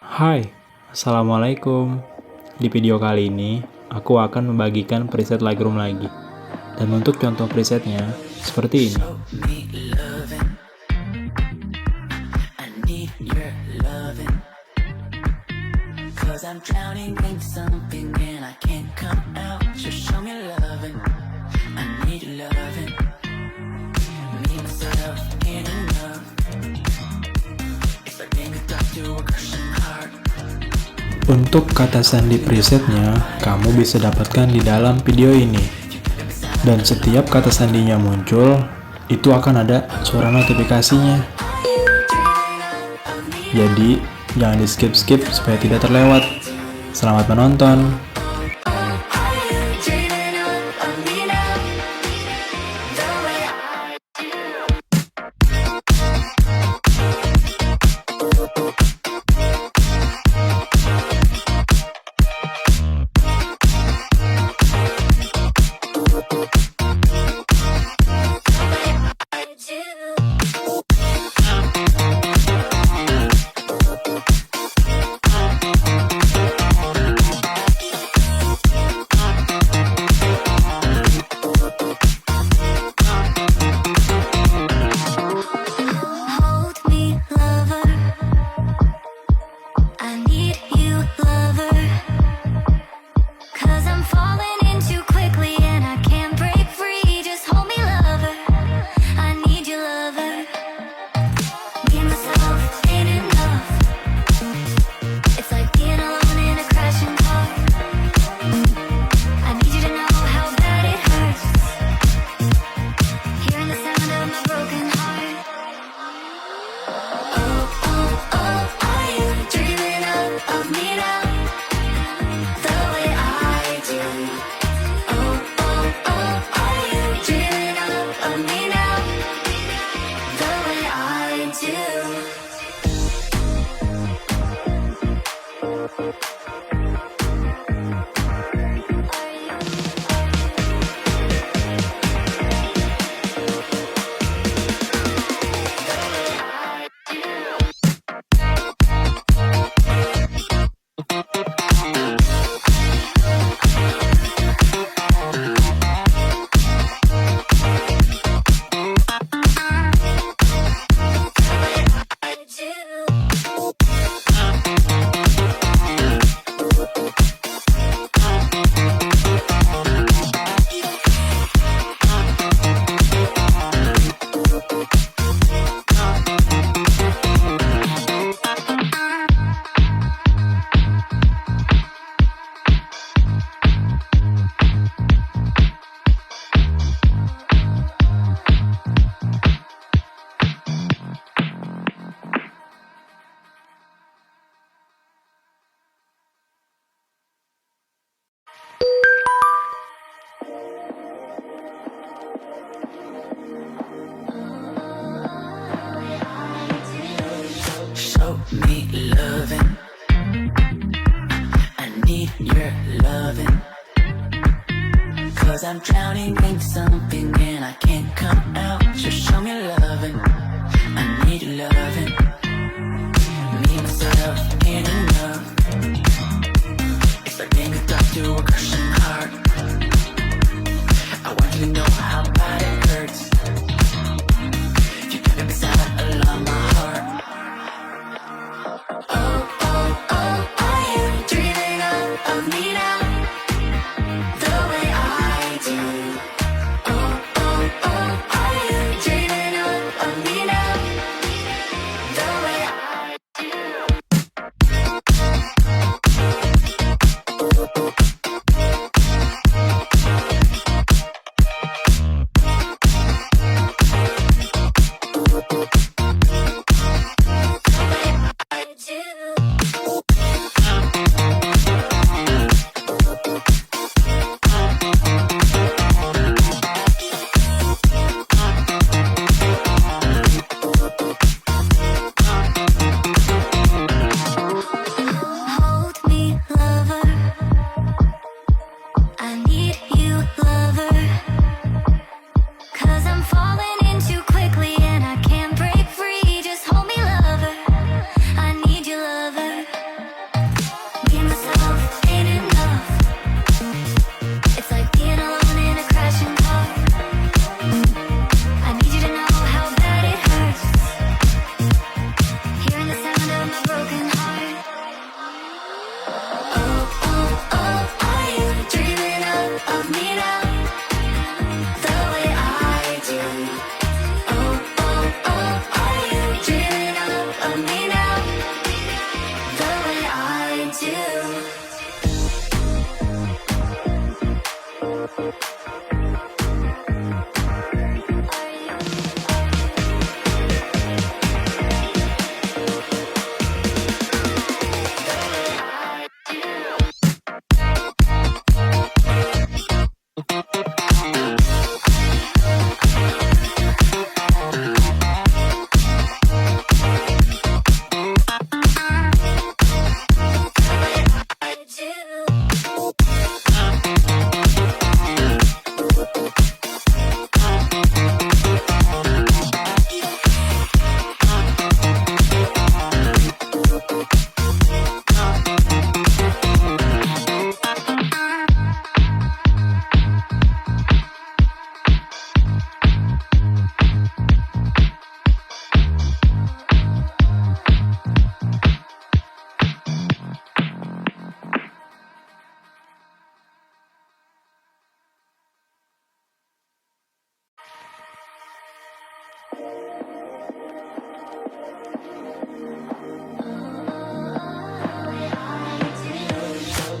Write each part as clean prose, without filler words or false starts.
Hai, Assalamualaikum. Di video kali ini, aku akan membagikan preset Lightroom lagi. Dan untuk contoh presetnya, seperti ini. Untuk kata sandi presetnya, kamu bisa dapatkan di dalam video ini. Dan setiap kata sandinya muncul, itu akan ada suara notifikasinya. Jadi, jangan di skip-skip supaya tidak terlewat. Selamat menonton! Show me loving. I need your loving. 'Cause I'm drowning in something and I can't come out. So show me loving. I need your loving. Me, myself, ain't enough. It's like being a dog to a crushing heart. I want you to know how bad it hurts. You got me beside along my heart. Dreaming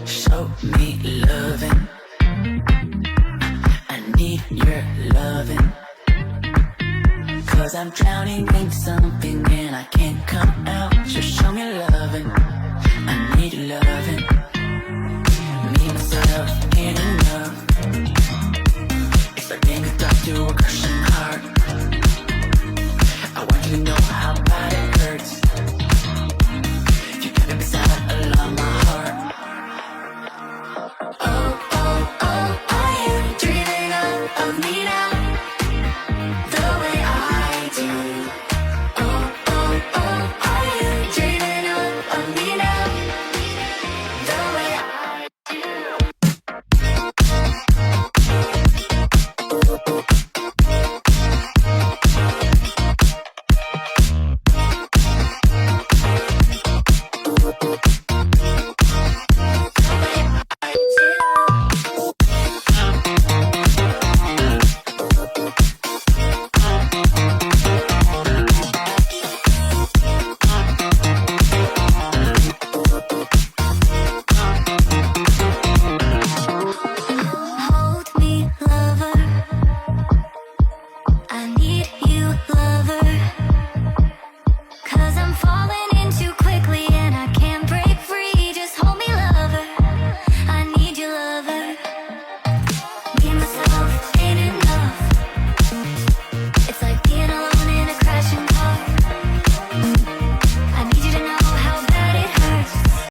Show me loving. I need your loving. Cause I'm drowning in something and I can't come out. So show me loving. I need your loving. Me, myself, ain't enough. If I think I talk to a crush